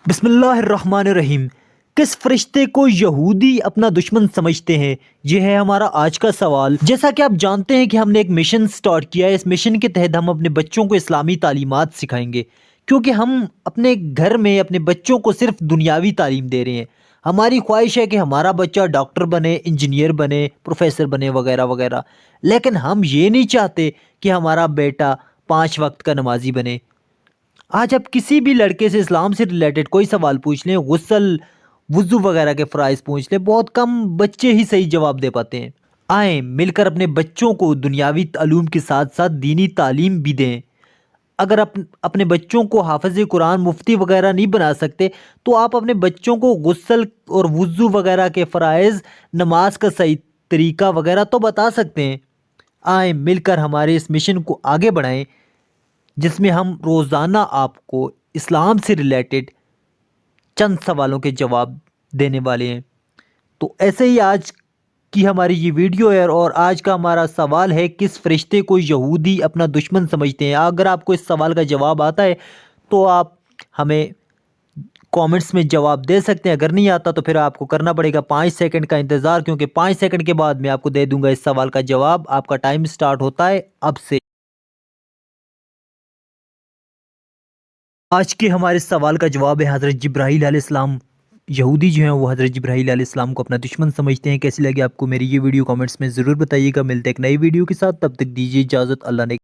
بسم اللہ الرحمن الرحیم۔ کس فرشتے کو یہودی اپنا دشمن سمجھتے ہیں؟ یہ ہے ہمارا آج کا سوال۔ جیسا کہ آپ جانتے ہیں کہ ہم نے ایک مشن سٹارٹ کیا ہے۔ اس مشن کے تحت ہم اپنے بچوں کو اسلامی تعلیمات سکھائیں گے، کیونکہ ہم اپنے گھر میں اپنے بچوں کو صرف دنیاوی تعلیم دے رہے ہیں۔ ہماری خواہش ہے کہ ہمارا بچہ ڈاکٹر بنے، انجینئر بنے، پروفیسر بنے، وغیرہ وغیرہ، لیکن ہم یہ نہیں چاہتے کہ ہمارا بیٹا 5 وقت کا نمازی بنے۔ آج آپ کسی بھی لڑکے سے اسلام سے ریلیٹڈ کوئی سوال پوچھ لیں، غسل، وضو وغیرہ کے فرائض پوچھ لیں، بہت کم بچے ہی صحیح جواب دے پاتے ہیں۔ آئیں مل کر اپنے بچوں کو دنیاوی علوم کے ساتھ ساتھ دینی تعلیم بھی دیں۔ اگر اپنے بچوں کو حافظ قرآن، مفتی وغیرہ نہیں بنا سکتے تو آپ اپنے بچوں کو غسل اور وضو وغیرہ کے فرائض، نماز کا صحیح طریقہ وغیرہ تو بتا سکتے ہیں۔ آئیں مل کر ہمارے اس مشن کو آگے بڑھائیں، جس میں ہم روزانہ آپ کو اسلام سے ریلیٹڈ چند سوالوں کے جواب دینے والے ہیں۔ تو ایسے ہی آج کی ہماری یہ ویڈیو ہے، اور آج کا ہمارا سوال ہے، کس فرشتے کو یہودی اپنا دشمن سمجھتے ہیں؟ اگر آپ کو اس سوال کا جواب آتا ہے تو آپ ہمیں کامنٹس میں جواب دے سکتے ہیں، اگر نہیں آتا تو پھر آپ کو کرنا پڑے گا 5 سیکنڈ کا انتظار، کیونکہ 5 سیکنڈ کے بعد میں آپ کو دے دوں گا اس سوال کا جواب۔ آپ کا ٹائم سٹارٹ ہوتا ہے اب سے۔ آج کے ہمارے سوال کا جواب ہے، حضرت جبرائیل علیہ السلام، یہودی جو ہیں وہ حضرت جبرائیل علیہ السلام کو اپنا دشمن سمجھتے ہیں۔ کیسی لگی آپ کو میری یہ ویڈیو؟ کامنٹس میں ضرور بتائیے گا۔ ملتے ہیں ایک نئی ویڈیو کے ساتھ، تب تک دیجیے اجازت، اللہ نے